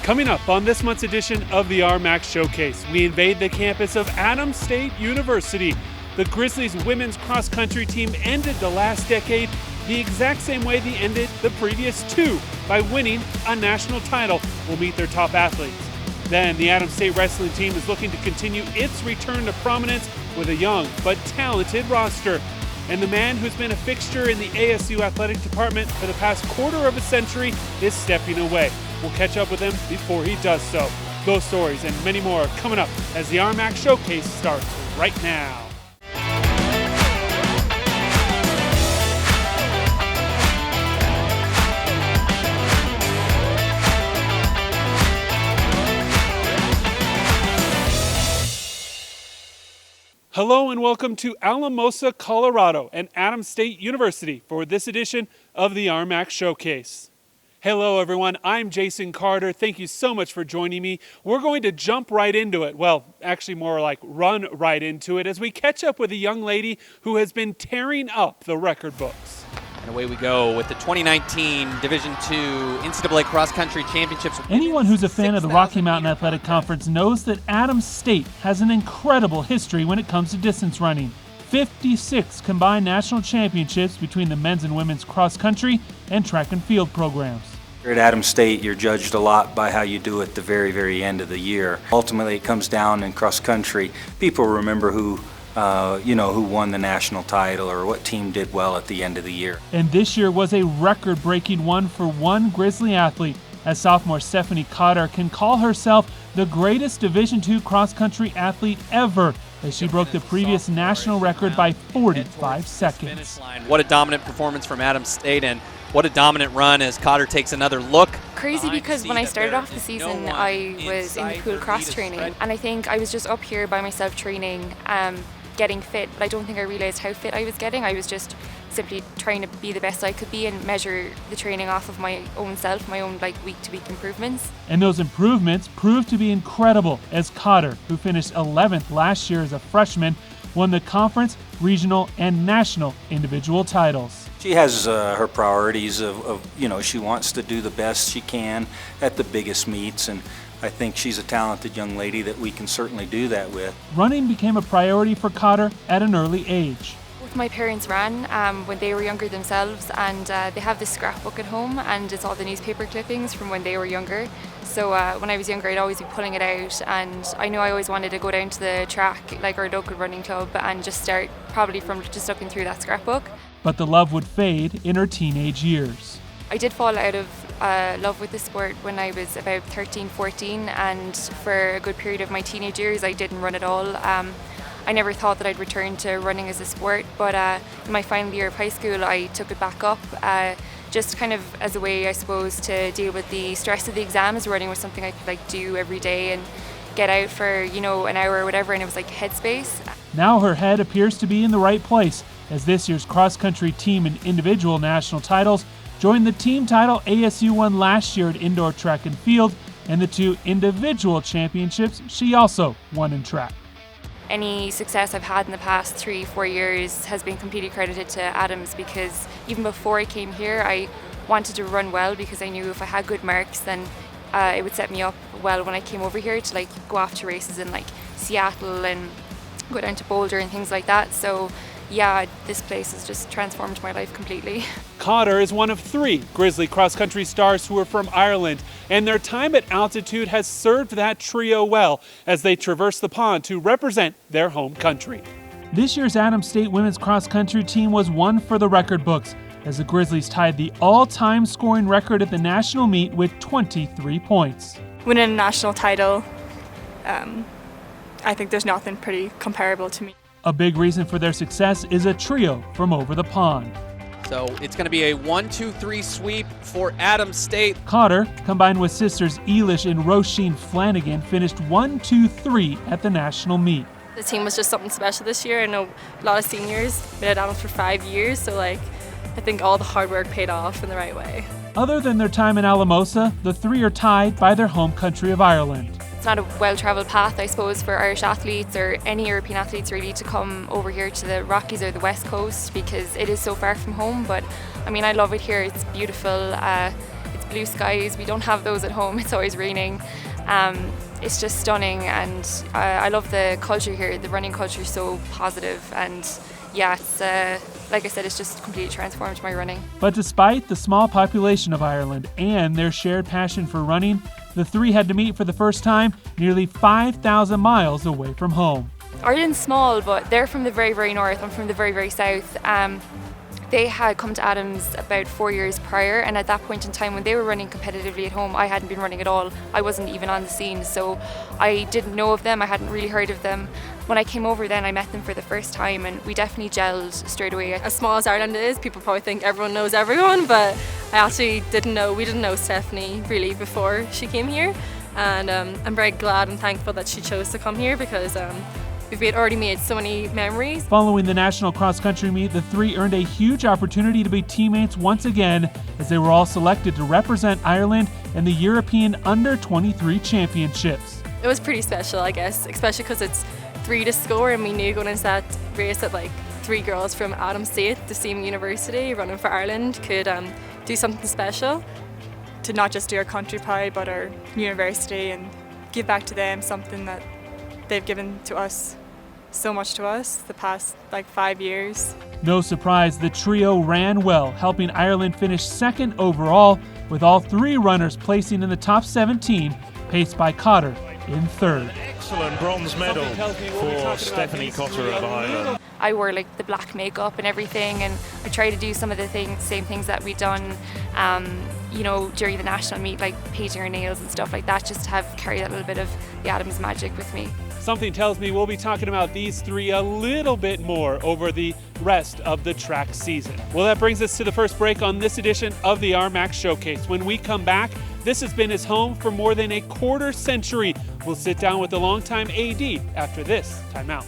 Coming up on this month's edition of the RMAC Showcase, we invade the campus of Adams State University. The Grizzlies women's cross-country team ended the last decade the exact same way they ended the previous two, by winning a national title. We'll meet their top athletes. Then the Adams State wrestling team is looking to continue its return to prominence with a young but talented roster. And the man who's been a fixture in the ASU athletic department for the past quarter of a century is stepping away. We'll catch up with him before he does so. Those stories and many more coming up as the RMAC Showcase starts right now. Hello and welcome to Alamosa, Colorado and Adams State University for this edition of the RMAC Showcase. Hello everyone, I'm Jason Carter. Thank you so much for joining me. We're going to jump right into it. Well, actually more like run right into it as we catch up with a young lady who has been tearing up the record books. And away we go with the 2019 Division II NCAA Cross Country Championships. Anyone who's a fan of the Rocky Mountain Athletic Conference knows that Adams State has an incredible history when it comes to distance running. 56 combined national championships between the men's and women's cross country and track and field programs. Here at Adams State, you're judged a lot by how you do at the very, very end of the year. Ultimately, it comes down in cross country. People remember who won the national title or what team did well at the end of the year. And this year was a record-breaking one for one Grizzly athlete, as sophomore Stephanie Cotter can call herself the greatest Division II cross-country athlete ever, as she broke the previous national record by 45 seconds. What a dominant performance from Adams State, and what a dominant run as Cotter takes another look. Crazy, because when I started off the season, I was in the pool cross training, and I think I was just up here by myself training, getting fit, but I don't think I realized how fit I was getting. I was just simply trying to be the best I could be and measure the training off of my own self, my own week-to-week improvements. And those improvements proved to be incredible, as Cotter, who finished 11th last year as a freshman, won the conference, regional, and national individual titles. She has her priorities of she wants to do the best she can at the biggest meets, and I think she's a talented young lady that we can certainly do that with. Running became a priority for Cotter at an early age. Both my parents ran when they were younger themselves, and they have this scrapbook at home, and it's all the newspaper clippings from when they were younger. So when I was younger, I'd always be pulling it out, and I knew I always wanted to go down to the track, like our local running club, and just start probably from just looking through that scrapbook. But the love would fade in her teenage years. I did fall out of love with the sport when I was about 13, 14, and for a good period of my teenage years I didn't run at all. I never thought that I'd return to running as a sport, but in my final year of high school I took it back up, just kind of as a way, I suppose, to deal with the stress of the exams. Running was something I could do every day and get out for an hour or whatever, and it was like headspace. Now her head appears to be in the right place, as this year's cross-country team and individual national titles joined the team title ASU won last year at indoor track and field, and the two individual championships she also won in track. Any success I've had in the past 3-4 years has been completely credited to Adams, because even before I came here I wanted to run well, because I knew if I had good marks then it would set me up well when I came over here to go off to races in Seattle and go down to Boulder and things like that. So yeah, this place has just transformed my life completely. Cotter is one of 3 Grizzly cross-country stars who are from Ireland, and their time at altitude has served that trio well as they traverse the pond to represent their home country. This year's Adams State women's cross-country team was one for the record books, as the Grizzlies tied the all-time scoring record at the national meet with 23 points. Winning a national title, I think there's nothing pretty comparable to me. A big reason for their success is a trio from over the pond. So it's going to be a 1-2-3 sweep for Adams State. Cotter, combined with sisters Elish and Roisin Flanagan, finished 1-2-3 at the national meet. The team was just something special this year. I know a lot of seniors been at Adams for 5 years, so I think all the hard work paid off in the right way. Other than their time in Alamosa, the 3 are tied by their home country of Ireland. It's not a well-travelled path, I suppose, for Irish athletes or any European athletes really to come over here to the Rockies or the West Coast, because it is so far from home. But I mean, I love it here. It's beautiful. It's blue skies. We don't have those at home. It's always raining. It's just stunning, and I love the culture here. The running culture is so positive, and yeah, it's like I said, it's just completely transformed my running. But despite the small population of Ireland and their shared passion for running, the three had to meet for the first time nearly 5,000 miles away from home. Ireland's small, but they're from the very, very north. I'm from the very, very south. They had come to Adams about 4 years prior, and at that point in time when they were running competitively at home, I hadn't been running at all. I wasn't even on the scene, so I didn't know of them. I hadn't really heard of them. When I came over then, I met them for the first time, and we definitely gelled straight away. As small as Ireland is, people probably think everyone knows everyone, but I actually didn't know. We didn't know Stephanie really before she came here, and I'm very glad and thankful that she chose to come here because we've already made so many memories. Following the national cross-country meet, the three earned a huge opportunity to be teammates once again as they were all selected to represent Ireland in the European Under-23 Championships. It was pretty special, I guess, especially because it's 3 to score, and we knew going into that race that like 3 girls from Adams State, the same university, running for Ireland, could do something special. To not just do our country pride, but our university, and give back to them something that they've given to us, so much to us, the past 5 years. No surprise, the trio ran well, helping Ireland finish second overall, with all 3 runners placing in the top 17, paced by Cotter in third. Excellent bronze medal for Stephanie Cotter of Ireland. I wore the black makeup and everything, and I tried to do some of the same things that we'd done during the national meet, like painting her nails and stuff like that, just to carry that little bit of the Adams magic with me. Something tells me we'll be talking about these three a little bit more over the rest of the track season. Well, that brings us to the first break on this edition of the RMAC Showcase. When we come back, this has been his home for more than a quarter century. We'll sit down with the longtime AD after this timeout.